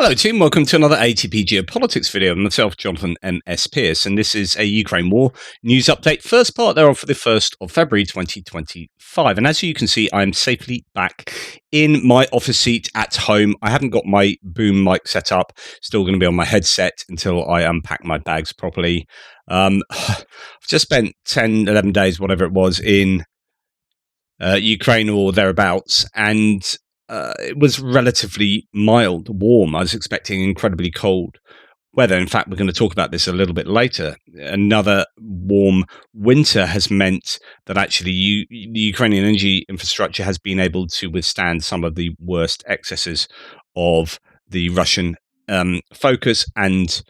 Hello, team. Welcome to another ATP Geopolitics video. Myself, Jonathan M.S. Pearce, and this is a Ukraine war news update. First part thereof for the 1st of February 2025. And as you can see, I'm safely back in my office seat at home. I haven't got my boom mic set up. Still going to be on my headset until I unpack my bags properly. I've just spent 10, 11 days, whatever it was, in Ukraine or thereabouts, and it was relatively mild, warm. I was expecting incredibly cold weather. In fact, we're going to talk about this a little bit later. Another warm winter has meant that actually the Ukrainian energy infrastructure has been able to withstand some of the worst excesses of the Russian focus and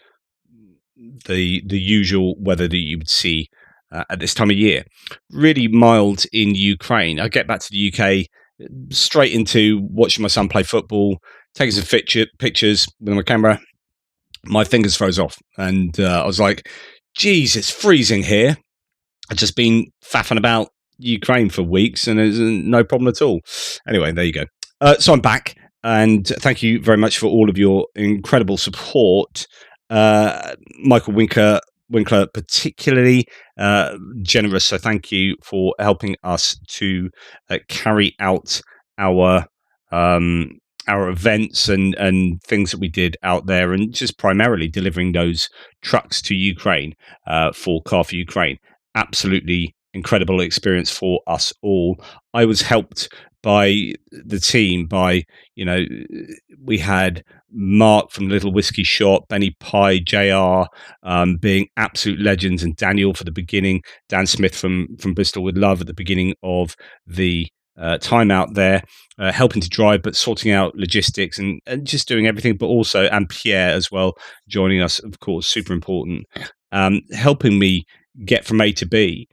the usual weather that you would see at this time of year. Really mild in Ukraine. I get back to the UK straight into watching my son play football, taking some pictures with my camera. My fingers froze off, and I was like, geez, it's freezing here. I've just been faffing about Ukraine for weeks, and there's no problem at all. Anyway, there you go. So I'm back, and thank you very much for all of your incredible support. Michael Winkler particularly generous, so thank you for helping us to carry out our events and things that we did out there, and just primarily delivering those trucks to Ukraine for Car for Ukraine. Absolutely incredible experience for us all. I was helped by the team, we had Mark from Little Whiskey Shop, Benny Pye, JR being absolute legends, and Daniel for the beginning, Dan Smith from Bristol with Love at the beginning of the time out there, helping to drive, but sorting out logistics and just doing everything, but also, and Pierre as well, joining us, of course, super important, helping me get from A to B.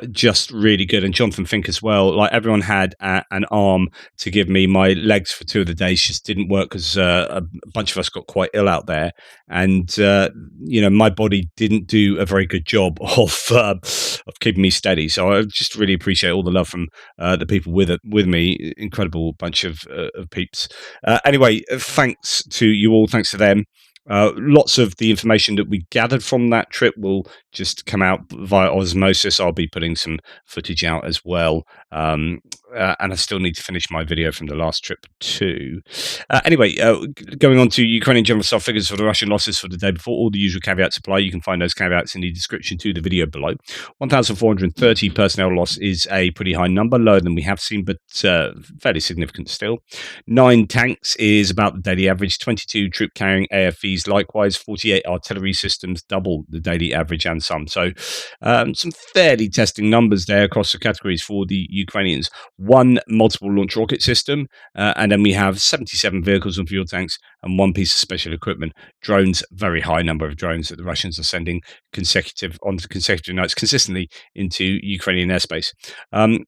Just really good. And Jonathan Fink as well. Like, everyone had an arm to give me. My legs for 2 of the days just didn't work because a bunch of us got quite ill out there, and my body didn't do a very good job of keeping me steady. So I just really appreciate all the love from the people with me. Incredible bunch of peeps. Anyway, thanks to you all. Thanks to them. Lots of the information that we gathered from that trip will just come out via osmosis. I'll be putting some footage out as well. And I still need to finish my video from the last trip too. Anyway, going on to Ukrainian general staff figures for the Russian losses for the day before. All the usual caveats apply. You can find those caveats in the description to the video below. 1,430 personnel loss is a pretty high number, lower than we have seen, but fairly significant still. 9 tanks is about the daily average. 22 troop carrying AFVs, likewise. 48 artillery systems, double the daily average, and some. So some fairly testing numbers there across the categories for the Ukrainians. 1 multiple launch rocket system, and then we have 77 vehicles and fuel tanks and 1 piece of special equipment. Drones, very high number of drones that the Russians are sending consecutive nights consistently into Ukrainian airspace.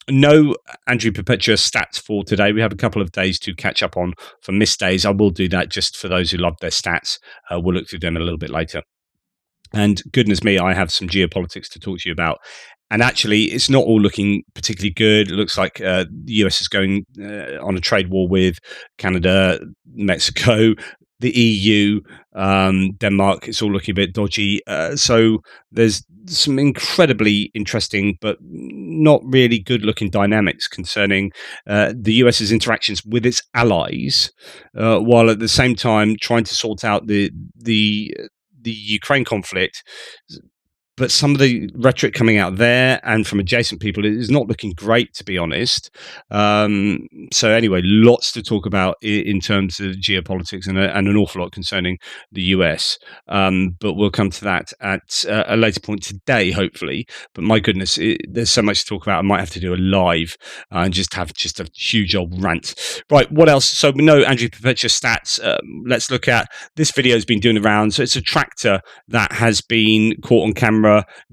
No Andrew Perpetua stats for today. We have a couple of days to catch up on for missed days. I will do that just for those who love their stats. We'll look through them a little bit later. And goodness me, I have some geopolitics to talk to you about. And actually, it's not all looking particularly good. It looks like the US is going on a trade war with Canada, Mexico, the EU, Denmark. It's all looking a bit dodgy. So there's some incredibly interesting but not really good-looking dynamics concerning the US's interactions with its allies, while at the same time trying to sort out the Ukraine conflict. But some of the rhetoric coming out there and from adjacent people is not looking great, to be honest. So anyway, lots to talk about in terms of geopolitics and an awful lot concerning the US. But we'll come to that at a later point today, hopefully. But my goodness, there's so much to talk about. I might have to do a live and just have a huge old rant. Right, what else? So we know Andrew Perpetua stats. Let's look at this video has been doing the rounds. So it's a tractor that has been caught on camera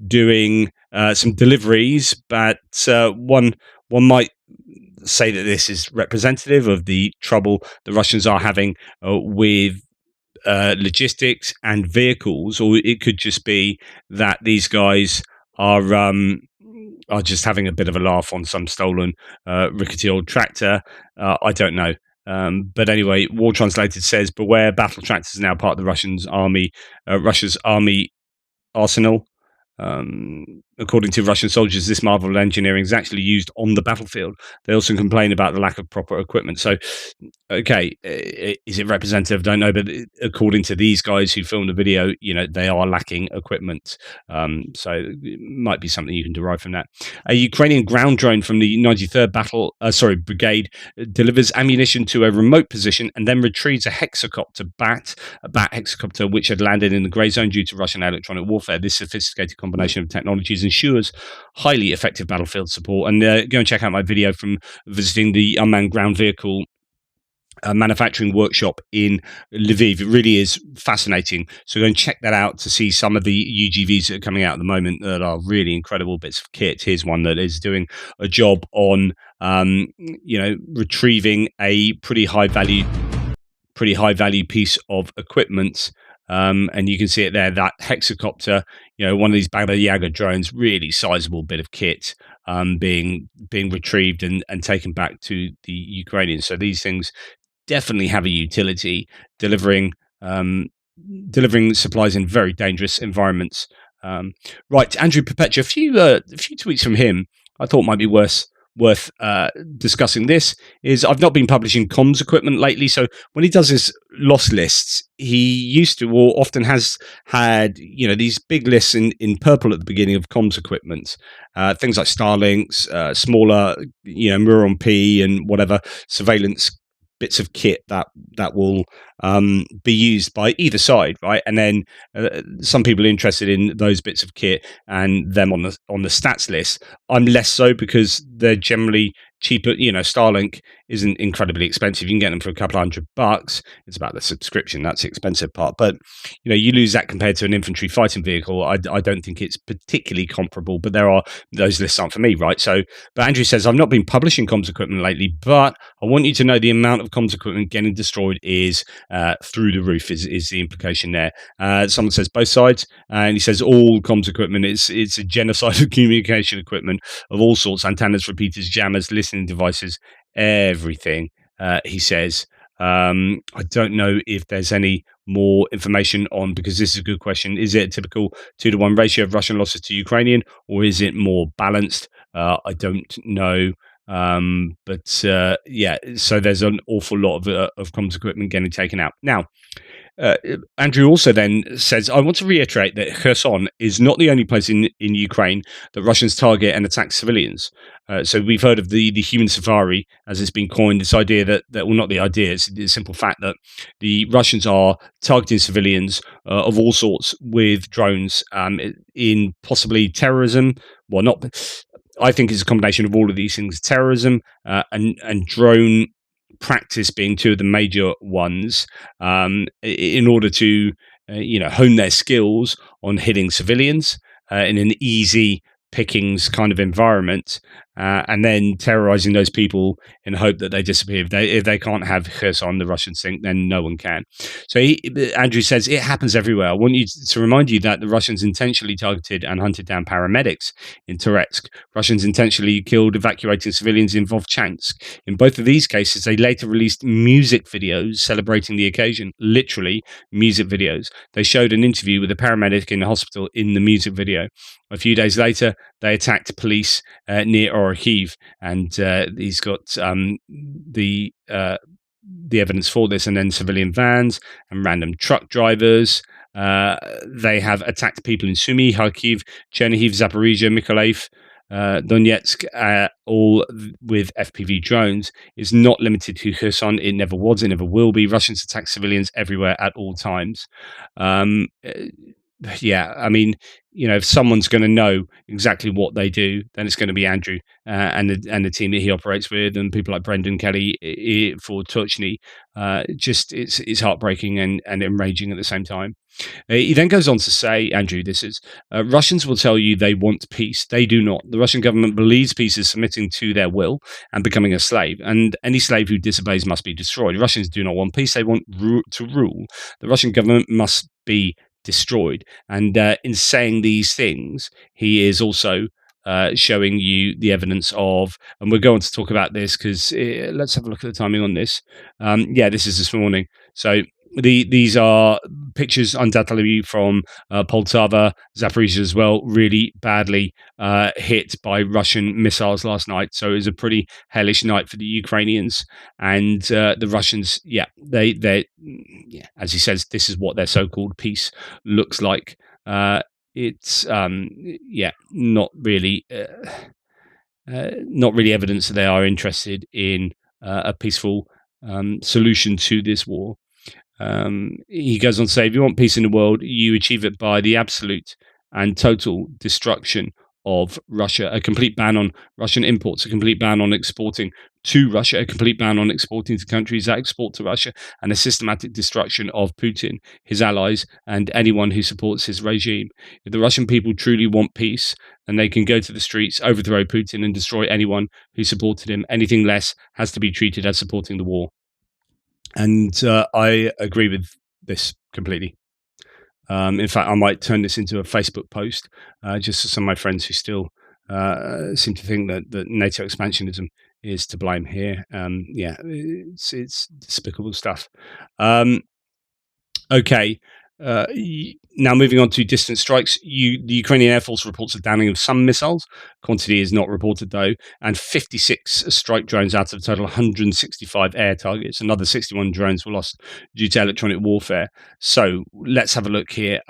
doing some deliveries, but one might say that this is representative of the trouble the Russians are having with logistics and vehicles, or it could just be that these guys are just having a bit of a laugh on some stolen rickety old tractor. I don't know. But anyway, War Translated says, beware, battle tractors are now part of the Russia's army arsenal. According to Russian soldiers, this marvel of engineering is actually used on the battlefield. They also complain about the lack of proper equipment. So, okay, is it representative? Don't know, but according to these guys who filmed the video, they are lacking equipment. So it might be something you can derive from that. A Ukrainian ground drone from the 93rd Brigade delivers ammunition to a remote position and then retrieves a bat hexacopter, which had landed in the grey zone due to Russian electronic warfare. This sophisticated combination of technologies ensures highly effective battlefield support. And go and check out my video from visiting the unmanned ground vehicle manufacturing workshop in Lviv. It really is fascinating. So go and check that out to see some of the UGVs that are coming out at the moment that are really incredible bits of kit. Here's one that is doing a job on, retrieving a pretty high value piece of equipment. And you can see it there, that hexacopter, one of these Baba Yaga drones, really sizable bit of kit being retrieved and taken back to the Ukrainians. So these things definitely have a utility, delivering supplies in very dangerous environments. Right, Andrew Perpetua, a few tweets from him I thought might be worth discussing. This is, I've not been publishing comms equipment lately, so when he does his loss lists, he used to, or often has had, these big lists in purple at the beginning of comms equipment, things like Starlinks, smaller, Muron P and whatever surveillance bits of kit that will be used by either side, right? And then some people are interested in those bits of kit and them on the stats list. I'm less so, because they're generally cheaper. Starlink isn't incredibly expensive. You can get them for a couple $100. It's about the subscription, that's the expensive part. But you lose that compared to an infantry fighting vehicle. I don't think it's particularly comparable, but those lists aren't for me, right? So, but Andrew says, I've not been publishing comms equipment lately, but I want you to know the amount of comms equipment getting destroyed is through the roof, is the implication there. Someone says both sides, and he says all comms equipment, it's a genocide of communication equipment of all sorts: antennas, repeaters, jammers, listening devices, everything. He says, I don't know if there's any more information on, because this is a good question, is it a typical 2-to-1 ratio of Russian losses to Ukrainian, or is it more balanced? I don't know. But yeah, so there's an awful lot of comms equipment getting taken out. Now, Andrew also then says, I want to reiterate that Kherson is not the only place in Ukraine that Russians target and attack civilians. So we've heard of the human safari, as it's been coined, this idea that well, not the idea, it's the simple fact that the Russians are targeting civilians of all sorts with drones, in possibly terrorism. Well, not, I think it's a combination of all of these things: terrorism and drone practice being two of the major ones, in order to hone their skills on hitting civilians in an easy pickings kind of environment, and then terrorizing those people in hope that they disappear. If they can't have Kherson, the Russians think, then no one can. So Andrew says it happens everywhere. I want you to remind you that the Russians intentionally targeted and hunted down paramedics in Toretsk. Russians intentionally killed evacuating civilians in Vovchansk. In both of these cases, they later released music videos celebrating the occasion. Literally, music videos. They showed an interview with a paramedic in the hospital in the music video. A few days later, they attacked police near Orikhiv, and he's got the evidence for this. And then civilian vans and random truck drivers. They have attacked people in Sumy, Kharkiv, Chernihiv, Zaporizhia, Mykolaiv, Donetsk, all with FPV drones. Is not limited to Kherson. It never was. It never will be. Russians attack civilians everywhere at all times. Yeah, I mean, if someone's going to know exactly what they do, then it's going to be Andrew and the team that he operates with, and people like Brendan Kelly for Tuchny. Just it's heartbreaking and enraging at the same time. He then goes on to say, Andrew, this is, Russians will tell you they want peace. They do not. The Russian government believes peace is submitting to their will and becoming a slave, and any slave who disobeys must be destroyed. Russians do not want peace. They want to rule. The Russian government must be destroyed. And in saying these things, he is also showing you the evidence of, and we'll go on to talk about this because let's have a look at the timing on this. Yeah, this is this morning. So these are pictures undoubtedly from Poltava, Zaporizhia as well, really badly hit by Russian missiles last night. So it was a pretty hellish night for the Ukrainians, and the Russians. Yeah, yeah, as he says, this is what their so-called peace looks like. It's yeah, not really evidence that they are interested in a peaceful solution to this war. He goes on to say, if you want peace in the world, you achieve it by the absolute and total destruction of Russia, a complete ban on Russian imports, a complete ban on exporting to Russia, a complete ban on exporting to countries that export to Russia, and a systematic destruction of Putin, his allies, and anyone who supports his regime. If the Russian people truly want peace, then they can go to the streets, overthrow Putin, and destroy anyone who supported him. Anything less has to be treated as supporting the war. And I agree with this completely. In fact, I might turn this into a Facebook post, just for some of my friends who still seem to think that NATO expansionism is to blame here. Yeah, it's despicable stuff. Okay. Now moving on to distant strikes, the Ukrainian Air Force reports a downing of some missiles. Quantity is not reported though, and 56 strike drones out of a total 165 air targets. Another 61 drones were lost due to electronic warfare. So let's have a look here.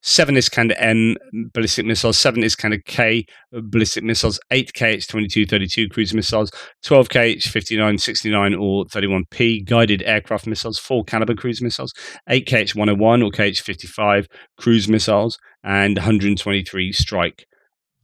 7 Iskander-M ballistic missiles, 7 Iskander-K ballistic missiles, 8 Kh-22-32 cruise missiles, 12 Kh-59, 69 or 31P guided aircraft missiles, 4 Caliber cruise missiles, 8 Kh-101 or Kh-55 cruise missiles, and 123 strike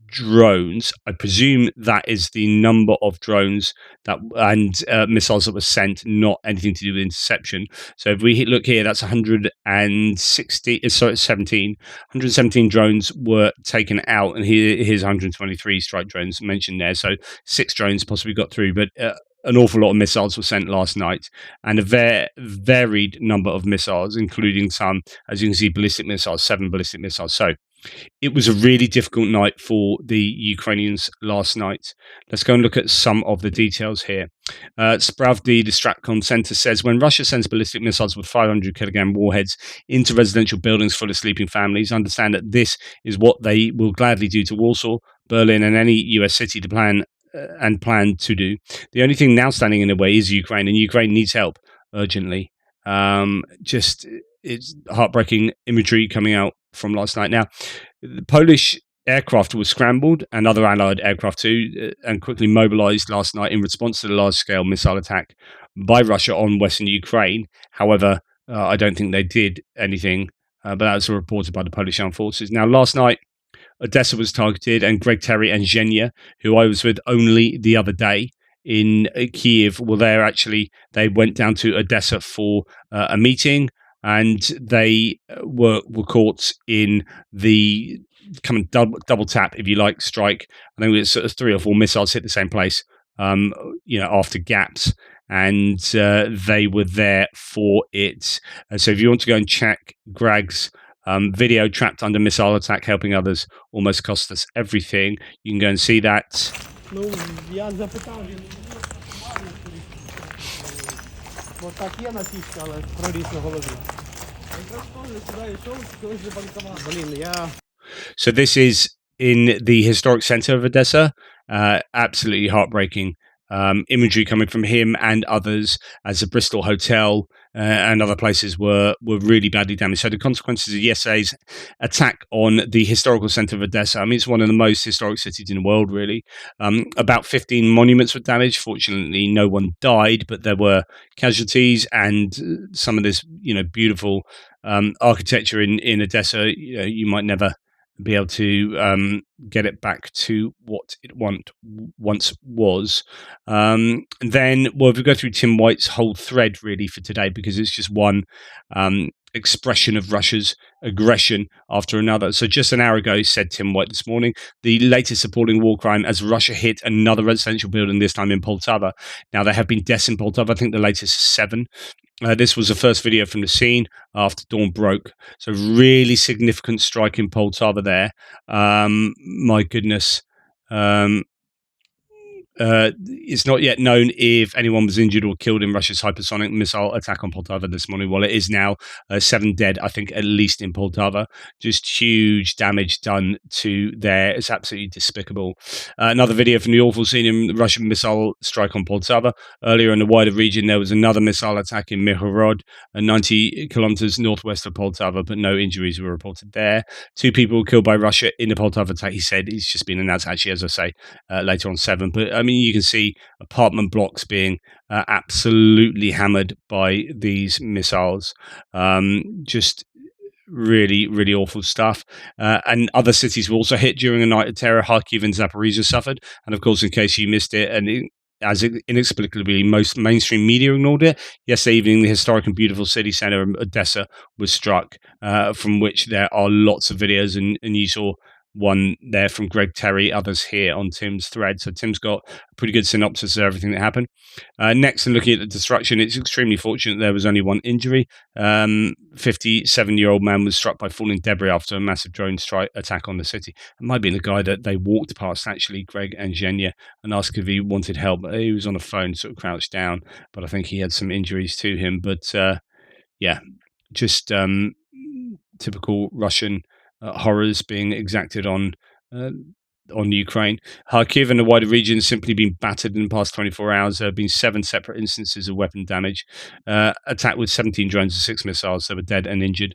drones. I presume that is the number of drones that and missiles that were sent, not anything to do with interception. So if we look here, that's 117 drones were taken out, and here's 123 strike drones mentioned there. So 6 drones possibly got through, but an awful lot of missiles were sent last night, and a varied number of missiles, including some, as you can see, ballistic missiles, 7 ballistic missiles. So it was a really difficult night for the Ukrainians last night. Let's go and look at some of the details here. Spravdy, the Stratcom Center, says when Russia sends ballistic missiles with 500-kilogram warheads into residential buildings full of sleeping families, understand that this is what they will gladly do to Warsaw, Berlin, and any US city to plan to do. The only thing now standing in the way is Ukraine, and Ukraine needs help urgently. It's heartbreaking imagery coming out from last night. Now, the Polish aircraft was scrambled, and other allied aircraft too, and quickly mobilized last night in response to the large-scale missile attack by Russia on western Ukraine. However, I don't think they did anything, but that was reported by the Polish armed forces. Now, last night, Odessa was targeted, and Greg Terry and Zhenya, who I was with only the other day in Kiev, well, they went down to Odessa for a meeting, and they were caught in the kind of double tap, if you like, strike. I think it was sort of 3 or 4 missiles hit the same place, after gaps, and they were there for it. So if you want to go and check Greg's video, Trapped Under Missile Attack, Helping Others Almost Cost Us Everything, you can go and see that. So this is in the historic center of Odessa. Absolutely heartbreaking imagery coming from him and others, as the Bristol Hotel and other places were really badly damaged. So the consequences of yesterday's attack on the historical center of Odessa, I mean, it's one of the most historic cities in the world, really. About 15 monuments were damaged. Fortunately, no one died, but there were casualties, and some of this, beautiful architecture in Odessa, you might never be able to get it back to what it once was. Then, well, if we go through Tim White's whole thread really for today, because it's just one expression of Russia's aggression after another. So just an hour ago, said Tim White this morning, the latest appalling war crime as Russia hit another residential building, this time in Poltava. Now, there have been deaths in Poltava. I think the latest is 7. This was the first video from the scene after dawn broke. So really significant strike in Poltava there. My goodness. Um, it's not yet known if anyone was injured or killed in Russia's hypersonic missile attack on Poltava this morning. Well, it is now 7 dead, I think, at least in Poltava. Just huge damage done to there. It's absolutely despicable. Another video from the awful scene in the Russian missile strike on Poltava. Earlier in the wider region, there was another missile attack in Mihorod, 90 kilometers northwest of Poltava, but no injuries were reported there. 2 people were killed by Russia in the Poltava attack. He said it's just been announced, actually, as I say, later on 7. But I mean, you can see apartment blocks being absolutely hammered by these missiles. Just really, really awful stuff. And other cities were also hit during a night of terror. Kharkiv and Zaporizhia suffered. And of course, in case you missed it, as inexplicably most mainstream media ignored it, yesterday evening, the historic and beautiful city centre of Odessa was struck, from which there are lots of videos, and you saw one there from Greg Terry, others here on Tim's thread. So Tim's got a pretty good synopsis of everything that happened. Next, and looking at the destruction, it's extremely fortunate there was only one injury. 57-year-old man was struck by falling debris after a massive drone strike attack on the city. It might be the guy that they walked past, actually, Greg and Zhenya, and asked if he wanted help. He was on a phone, sort of crouched down, but I think he had some injuries to him. But yeah, just typical Russian horrors being exacted on Ukraine. Kharkiv and the wider region has simply been battered in the past 24 hours. There have been 7 separate instances of weapon damage. Attacked with 17 drones and 6 missiles. There were dead and injured.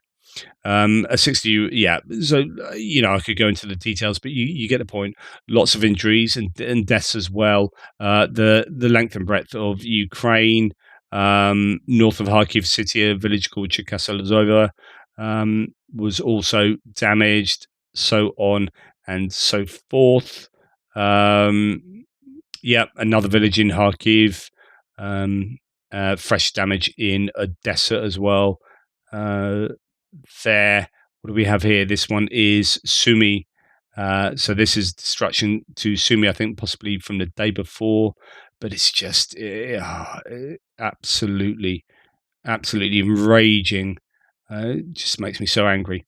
A 60, yeah. So, I could go into the details, but you get the point. Lots of injuries and deaths as well. The length and breadth of Ukraine, north of Kharkiv city, a village called Cherkasy was also damaged, so on and so forth. Another village in Kharkiv, fresh damage in Odessa as well. There, what do we have here? This one is Sumy. So this is destruction to Sumy, I think possibly from the day before, but it's just absolutely raging. It just makes me so angry.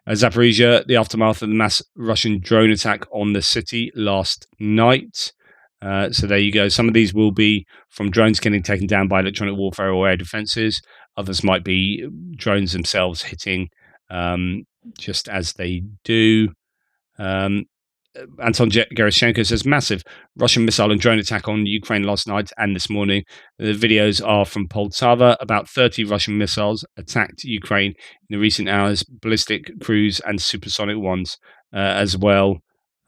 Zaporizhia, the aftermath of the mass Russian drone attack on the city last night. So there you go. Some of these will be from drones getting taken down by electronic warfare or air defenses. Others might be drones themselves hitting, just as they do. Anton Gerashenko says massive Russian missile and drone attack on Ukraine last night and this morning. The videos are from Poltava. About 30 Russian missiles attacked Ukraine in the recent hours, ballistic, cruise, and supersonic ones as well.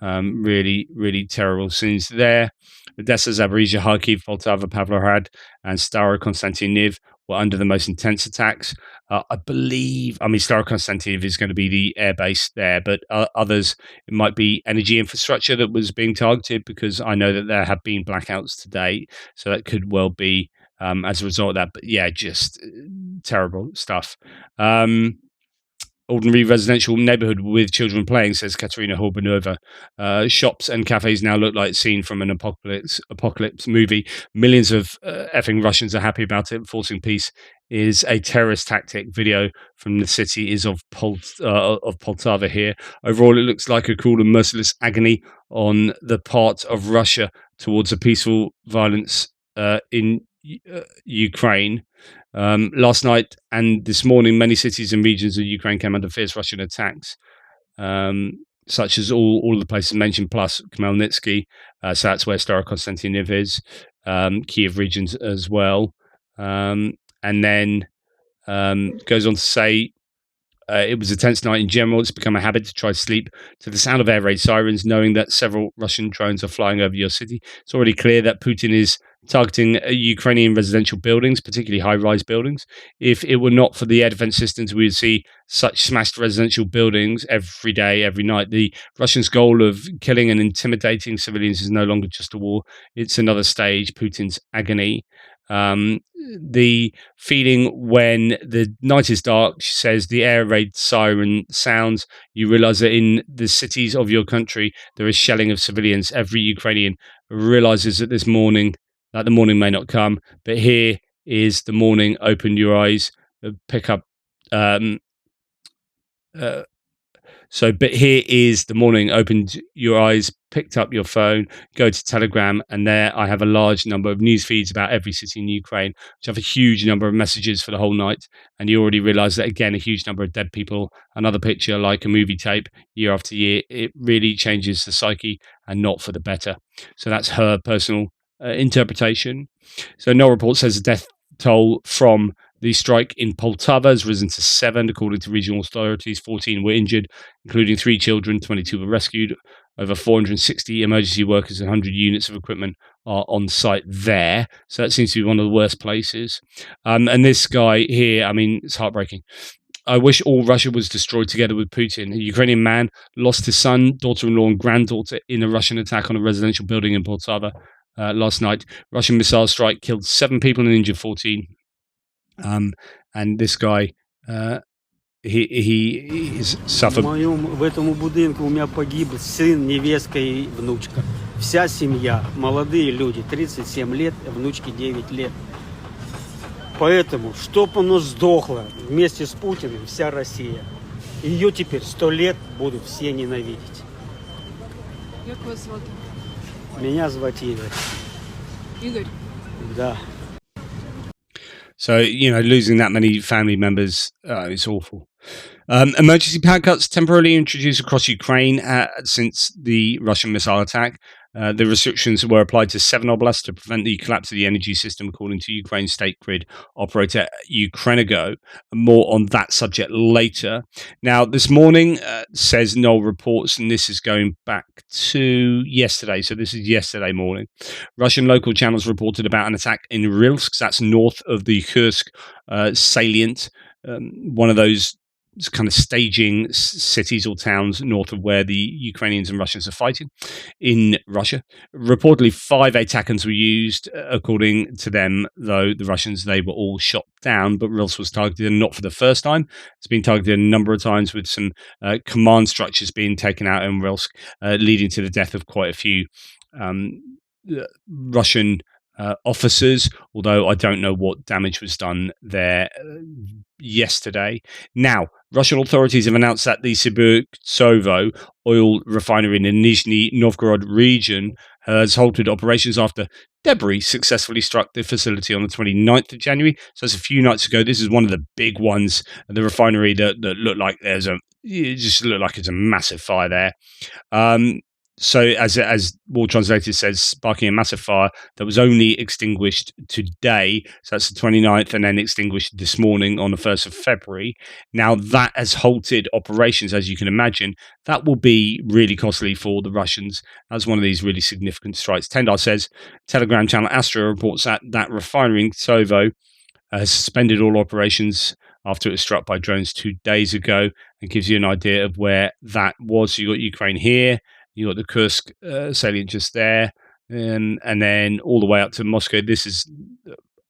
Really, really terrible scenes there. Odessa, Zaporizhia, Kharkiv, Poltava, Pavlohrad, and Staro-Konstantinov were under the most intense attacks. I believe, Staro-Konstantinov is going to be the air base there, but others, it might be energy infrastructure that was being targeted, because I know that there have been blackouts today, so that could well be as a result of that. But yeah, just terrible stuff. Ordinary residential neighborhood with children playing, says Katerina Horbanova. Shops and cafes now look like scene from an apocalypse movie. Millions of effing Russians are happy about it. Forcing peace is a terrorist tactic. Video from the city is of Poltava here. Overall, it looks like a cruel and merciless agony on the part of Russia towards a peaceful violence in Ukraine. Last night and this morning, many cities and regions of Ukraine came under fierce Russian attacks, such as all the places mentioned, plus Khmelnytsky. So that's where Staro-Konstantinov is, Kiev regions as well. And then goes on to say, it was a tense night in general. It's become a habit to try to sleep to the sound of air raid sirens, knowing that several Russian drones are flying over your city. It's already clear that Putin is targeting Ukrainian residential buildings, particularly high-rise buildings. If it were not for the air defense systems, we would see such smashed residential buildings every day, every night. The Russians' goal of killing and intimidating civilians is no longer just a war. It's another stage, Putin's agony. The feeling when the night is dark, she says, the air raid siren sounds, you realize that in the cities of your country, there is shelling of civilians. Every Ukrainian realizes that the morning may not come, but here is the morning. Open your eyes, pick up. But here is the morning. Open your eyes, picked up your phone, go to Telegram, and there I have a large number of news feeds about every city in Ukraine, which have a huge number of messages for the whole night. And you already realize that, again, a huge number of dead people, another picture like a movie tape year after year. It really changes the psyche, and not for the better. So that's her personal interpretation. So Null Report says the death toll from the strike in Poltava has risen to 7, according to regional authorities. 14 were injured, including 3 children. 22 were rescued. Over 460 emergency workers and 100 units of equipment are on site there. So that seems to be one of the worst places. And this guy here, I mean, it's heartbreaking. I wish all Russia was destroyed together with Putin. A Ukrainian man lost his son, daughter-in-law, and granddaughter in a Russian attack on a residential building in Poltava last night. Russian missile strike killed 7 people and injured 14. And this guy, he is suffered. В этом будинку у меня погиб сын, невестка и внучка. Вся семья, молодые люди, 37 лет, внучке 9 лет. Поэтому, чтоб оно сдохло вместе с Путиным, вся Россия. Ее теперь 100 лет будут все ненавидеть. Як вас звати? Меня звать Игорь. Ігор? Да. So, losing that many family members, it's awful. Emergency power cuts temporarily introduced across Ukraine since the Russian missile attack. The restrictions were applied to 7 oblasts to prevent the collapse of the energy system, according to Ukraine's state grid operator Ukrenergo. More on that subject later. Now, this morning, says Null Reports, and this is going back to yesterday. So this is yesterday morning. Russian local channels reported about an attack in Rilsk, that's north of the Kursk salient, one of those kind of staging cities or towns north of where the Ukrainians and Russians are fighting in Russia. Reportedly 5 ATACMS were used. According to them, though, the Russians, they were all shot down, but Rilsk was targeted, and not for the first time. It's been targeted a number of times, with some command structures being taken out in Rilsk, leading to the death of quite a few Russian officers, although I don't know what damage was done there yesterday. Now, Russian authorities have announced that the Siburtsovo oil refinery in the Nizhny Novgorod region has halted operations after debris successfully struck the facility on the 29th of January. So that's a few nights ago. This is one of the big ones, the refinery that looked like it just looked like it's a massive fire there. So, as War Translated says, sparking a massive fire that was only extinguished today. So that's the 29th, and then extinguished this morning on the 1st of February. Now, that has halted operations, as you can imagine. That will be really costly for the Russians. That's one of these really significant strikes. Tendar says, Telegram channel Astra reports that refinery in Kosovo has suspended all operations after it was struck by drones 2 days ago, and gives you an idea of where that was. So you got Ukraine here. You got the Kursk salient just there, and then all the way up to Moscow. This is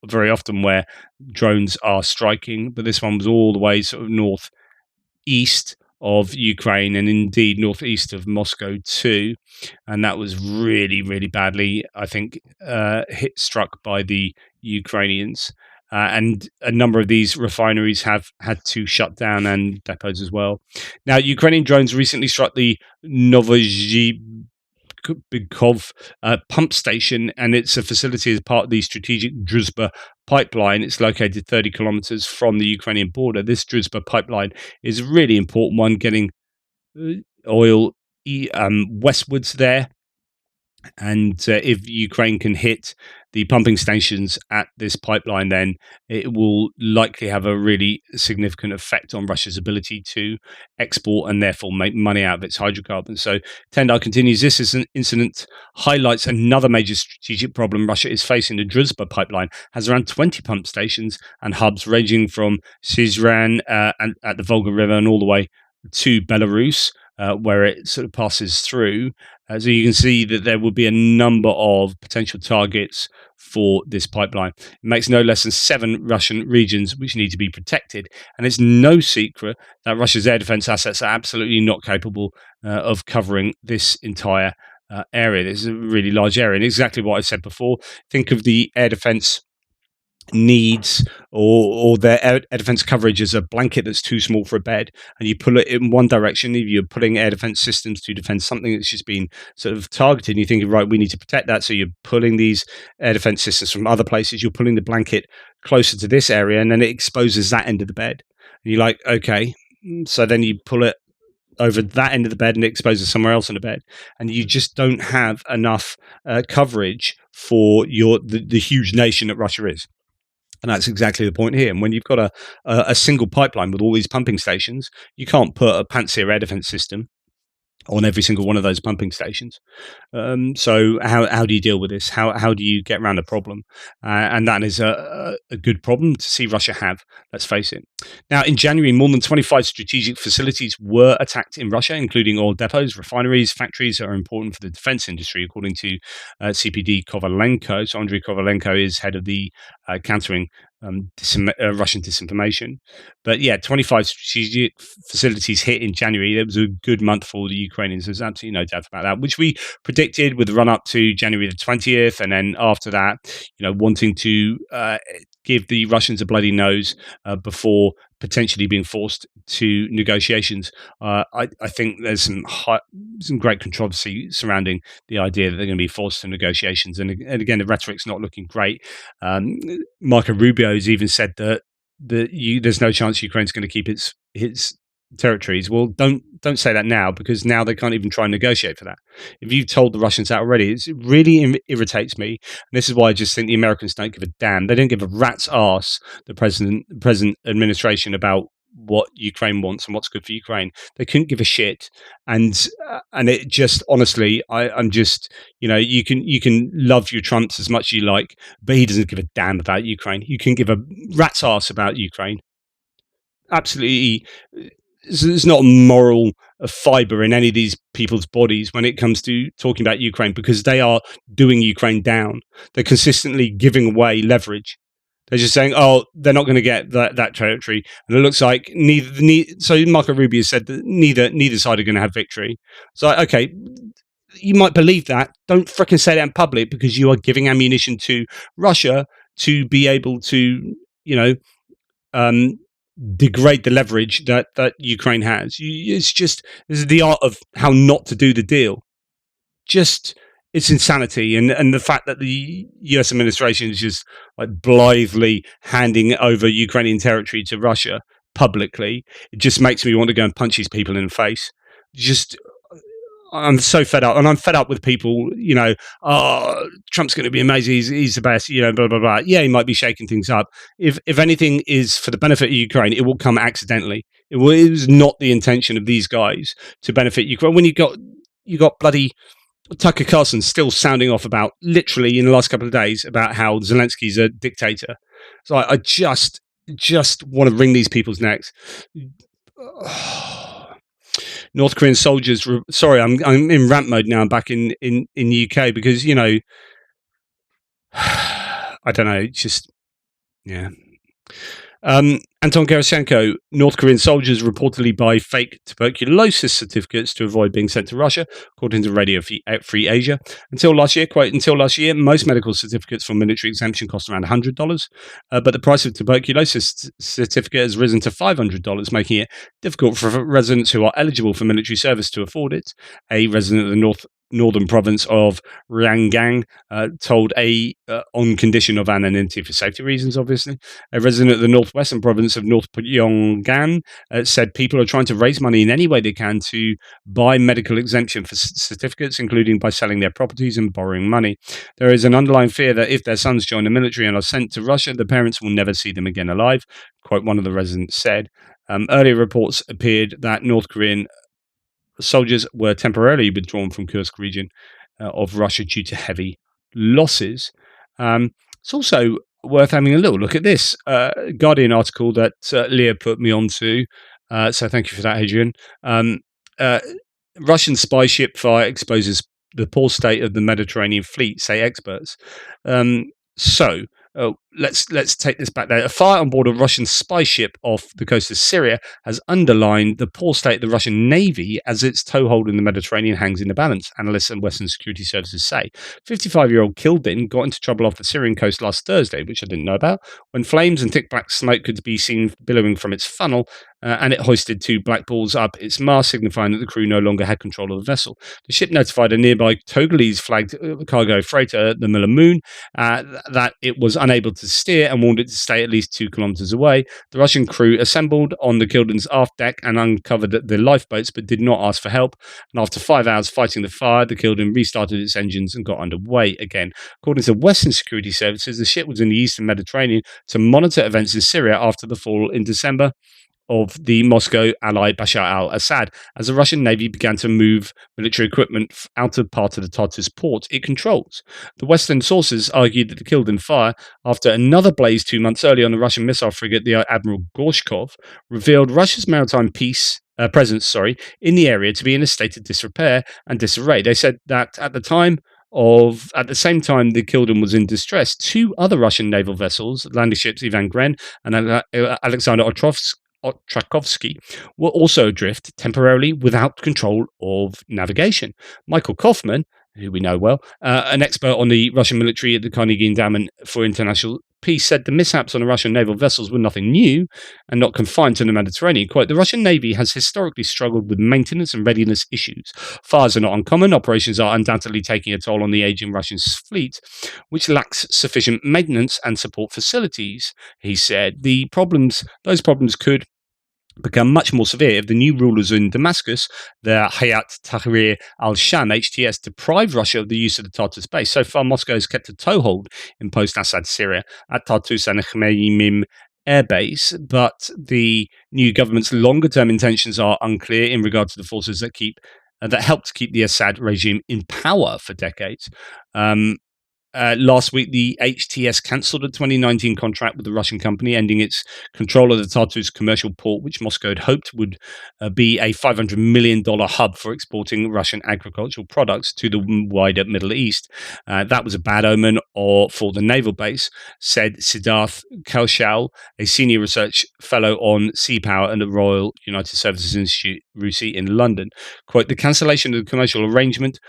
very often where drones are striking, but this one was all the way sort of northeast of Ukraine, and indeed northeast of Moscow too. And that was really, really badly, I think, struck by the Ukrainians. And a number of these refineries have had to shut down, and depots as well. Now, Ukrainian drones recently struck the Novozhybykov pump station, and it's a facility as part of the strategic Druzhba pipeline. It's located 30 kilometers from the Ukrainian border. This Druzhba pipeline is a really important one, getting oil westwards there. And if Ukraine can hit the pumping stations at this pipeline, then it will likely have a really significant effect on Russia's ability to export and therefore make money out of its hydrocarbons. So Tendar continues, this incident highlights another major strategic problem Russia is facing. The Druzhba pipeline has around 20 pump stations and hubs ranging from Syzran and at the Volga River and all the way to Belarus, where it sort of passes through. So you can see that there will be a number of potential targets for this pipeline. It makes no less than 7 Russian regions which need to be protected. And it's no secret that Russia's air defense assets are absolutely not capable of covering this entire area. This is a really large area. And exactly what I said before, think of the air defense needs or their air defense coverage is a blanket that's too small for a bed, and you pull it in one direction. If you're pulling air defense systems to defend something that's just been sort of targeted, and you're thinking, right, we need to protect that, so you're pulling these air defense systems from other places. You're pulling the blanket closer to this area, and then it exposes that end of the bed. And you're like, okay, so then you pull it over that end of the bed and it exposes somewhere else in the bed, and you just don't have enough coverage for the huge nation that Russia is. And that's exactly the point here. And when you've got a single pipeline with all these pumping stations, you can't put a Pantsir air defense system on every single one of those pumping stations. So how do you deal with this? How do you get around the problem? And that is a good problem to see Russia have. Let's face it. Now, in January, more than 25 strategic facilities were attacked in Russia, including oil depots, refineries, factories that are important for the defense industry, according to CPD Kovalenko. So Andrei Kovalenko is head of the countering Russian disinformation. But yeah, 25 strategic facilities hit in January. It was a good month for the Ukrainians. There's absolutely no doubt about that, which we predicted with the run up to January the 20th. And then after that, wanting to give the Russians a bloody nose before potentially being forced to negotiations. I think there's some great controversy surrounding the idea that they're going to be forced to negotiations. And again, the rhetoric's not looking great. Marco Rubio has even said that there's no chance Ukraine's going to keep its territories. Well, don't say that now, because now they can't even try and negotiate for that. If you've told the Russians that already, it really irritates me. And this is why I just think the Americans don't give a damn. They don't give a rat's ass, the present administration, about what Ukraine wants and what's good for Ukraine. They couldn't give a shit. And it just, honestly, I'm just, you can love your Trumps as much as you like, but he doesn't give a damn about Ukraine. You can give a rat's ass about Ukraine. Absolutely. There's not a moral fiber in any of these people's bodies when it comes to talking about Ukraine, because they are doing Ukraine down. They're consistently giving away leverage. They're just saying, oh, they're not going to get that territory. And it looks like so Marco Rubio said that neither side are going to have victory. So, okay, you might believe that. Don't fricking say that in public, because you are giving ammunition to Russia to be able to, degrade the leverage that Ukraine has. This is the art of how not to do the deal. It's insanity, and the fact that the US administration is just like blithely handing over Ukrainian territory to Russia publicly, it just makes me want to go and punch these people in the face. I'm so fed up, and I'm fed up with people, oh, Trump's going to be amazing, he's the best, blah, blah, blah. Yeah, he might be shaking things up. If anything is for the benefit of Ukraine, it will come accidentally. It was not the intention of these guys to benefit Ukraine. When you got bloody Tucker Carlson still sounding off about, literally in the last couple of days, about how Zelensky's a dictator. So I just want to wring these people's necks. North Korean soldiers. Sorry, I'm in rant mode now. I'm back in UK because I don't know. Just yeah. Anton Gerashenko, North Korean soldiers reportedly buy fake tuberculosis certificates to avoid being sent to Russia, according to Radio Free Asia. Until last year, most medical certificates for military exemption cost around $100, but the price of tuberculosis certificate has risen to $500, making it difficult for residents who are eligible for military service to afford it. A resident of the northern province of Ryanggang told on condition of anonymity for safety reasons, obviously. A resident of the northwestern province of North Pyongan said people are trying to raise money in any way they can to buy medical exemption for certificates, including by selling their properties and borrowing money. There is an underlying fear that if their sons join the military and are sent to Russia, the parents will never see them again alive, quote, one of the residents said. Earlier reports appeared that North Korean soldiers were temporarily withdrawn from Kursk region of Russia due to heavy losses. It's also worth having a little look at this Guardian article that Leah put me onto. So thank you for that, Adrian. Russian spy ship fire exposes the poor state of the Mediterranean fleet, say experts. So Let's take this back there. A fire on board a Russian spy ship off the coast of Syria has underlined the poor state of the Russian Navy as its toehold in the Mediterranean hangs in the balance, analysts and Western security services say. 55-year-old Kildin got into trouble off the Syrian coast last Thursday, which I didn't know about, when flames and thick black smoke could be seen billowing from its funnel, and it hoisted two black balls up its mast, signifying that the crew no longer had control of the vessel. The ship notified a nearby Togolese-flagged cargo freighter, the Miller Moon, that it was unable to steer and warned it to stay at least 2 kilometers away. The Russian crew assembled on the Kildin's aft deck and uncovered the lifeboats, but did not ask for help. And after 5 hours fighting the fire, the Kildin restarted its engines and got underway again. According to Western security services, the ship was in the eastern Mediterranean to monitor events in Syria after the fall in December of the Moscow ally Bashar al-Assad, as the Russian Navy began to move military equipment out of part of the Tartus port it controls. The Western sources argued that the Kildin fire, after another blaze 2 months earlier on the Russian missile frigate, the Admiral Gorshkov, revealed Russia's maritime presence in the area to be in a state of disrepair and disarray. They said that at the same time the Kildin was in distress, two other Russian naval vessels, landing ships Ivan Gren and Alexander Otrakhovsky, were also adrift temporarily without control of navigation. Michael Kaufman, who we know well, an expert on the Russian military at the Carnegie Endowment for International Peace, said the mishaps on the Russian naval vessels were nothing new and not confined to the Mediterranean. Quote, the Russian Navy has historically struggled with maintenance and readiness issues. Fires are not uncommon. Operations are undoubtedly taking a toll on the aging Russian fleet, which lacks sufficient maintenance and support facilities, he said. Those problems could become much more severe if the new rulers in Damascus, the Hayat Tahrir al-Sham HTS, deprive Russia of the use of the Tartus base. So far, Moscow has kept a toehold in post-Assad Syria at Tartus and Khmeimim air base, but the new government's longer-term intentions are unclear in regard to the forces that helped keep the Assad regime in power for decades. Last week, the HTS cancelled a 2019 contract with the Russian company, ending its control of the Tartus commercial port, which Moscow had hoped would be a $500 million hub for exporting Russian agricultural products to the wider Middle East. That was a bad omen for the naval base, said Siddharth Kaushal, a senior research fellow on sea power at the Royal United Services Institute, RUSI, in London. Quote, the cancellation of the commercial arrangement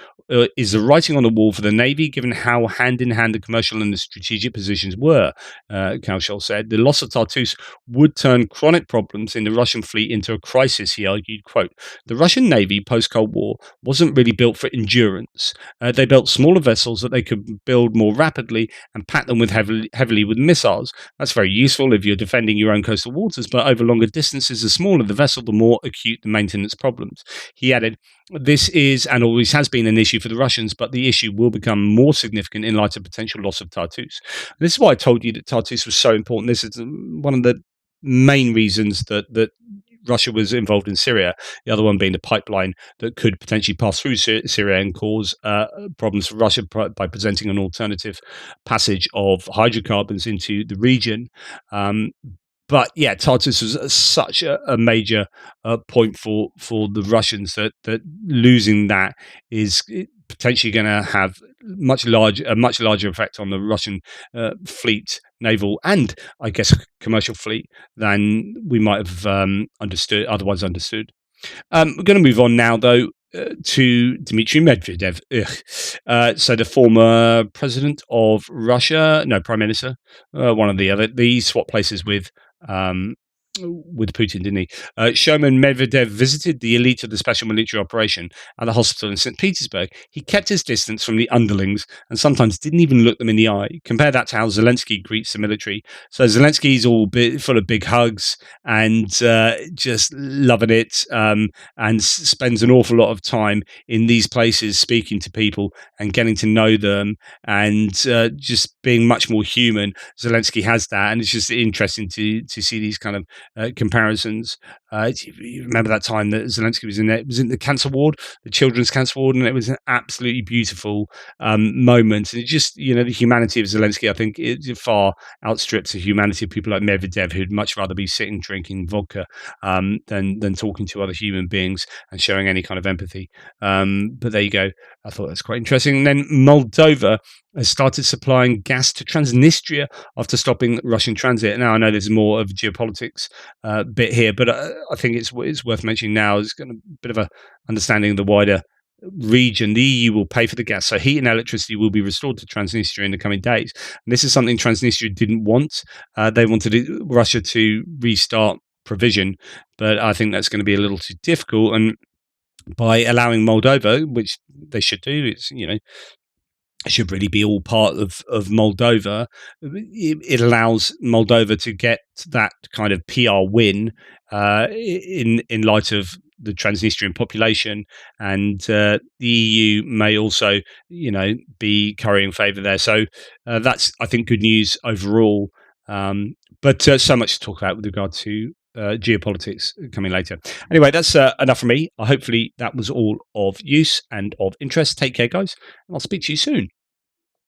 is the writing on the wall for the Navy, given how hand-in-hand the commercial and the strategic positions were, Kaushal said. The loss of Tartus would turn chronic problems in the Russian fleet into a crisis, he argued. Quote, the Russian Navy post-Cold War wasn't really built for endurance. They built smaller vessels that they could build more rapidly and pack them with heavily with missiles. That's very useful if you're defending your own coastal waters, but over longer distances, the smaller the vessel, the more acute the maintenance problems. He added, this is and always has been an issue for the Russians, but the issue will become more significant in light of potential loss of Tartus. This is why I told you that Tartus was so important. This is one of the main reasons that Russia was involved in Syria, the other one being the pipeline that could potentially pass through Syria and cause problems for Russia by presenting an alternative passage of hydrocarbons into the region. But yeah, Tartus was such a major point for the Russians that losing that is potentially going to have a much larger effect on the Russian fleet, naval, and I guess commercial fleet than we might have otherwise understood. We're going to move on now, though, to Dmitry Medvedev. So the former president of Russia, prime minister, one of the other. He swapped places with Putin, didn't he? Showman Medvedev visited the elite of the special military operation at the hospital in St. Petersburg. He kept his distance from the underlings and sometimes didn't even look them in the eye. Compare that to how Zelensky greets the military. So Zelensky's all full of big hugs and just loving it, and spends an awful lot of time in these places speaking to people and getting to know them and just being much more human. Zelensky has that, and it's just interesting to see these kind of comparisons. You remember that time that Zelensky was in there? It was in the cancer ward, the children's cancer ward, and it was an absolutely beautiful moment. And it just, the humanity of Zelensky, I think, it far outstrips the humanity of people like Medvedev, who'd much rather be sitting drinking vodka than talking to other human beings and showing any kind of empathy. But there you go. I thought that's quite interesting. And then Moldova has started supplying gas to Transnistria after stopping Russian transit. Now, I know there's more of geopolitics bit here, but I think it's worth mentioning now. It's got a bit of a understanding of the wider region. The EU will pay for the gas, so heat and electricity will be restored to Transnistria in the coming days. And this is something Transnistria didn't want. They wanted Russia to restart provision, but I think that's going to be a little too difficult. And by allowing Moldova, which they should do, it should really be all part of Moldova. It allows Moldova to get that kind of PR win in light of the Transnistrian population, and the EU may also, be currying favour there. So that's, I think, good news overall. But so much to talk about with regard to geopolitics coming later. Anyway, that's enough from me. Hopefully that was all of use and of interest. Take care, guys, and I'll speak to you soon.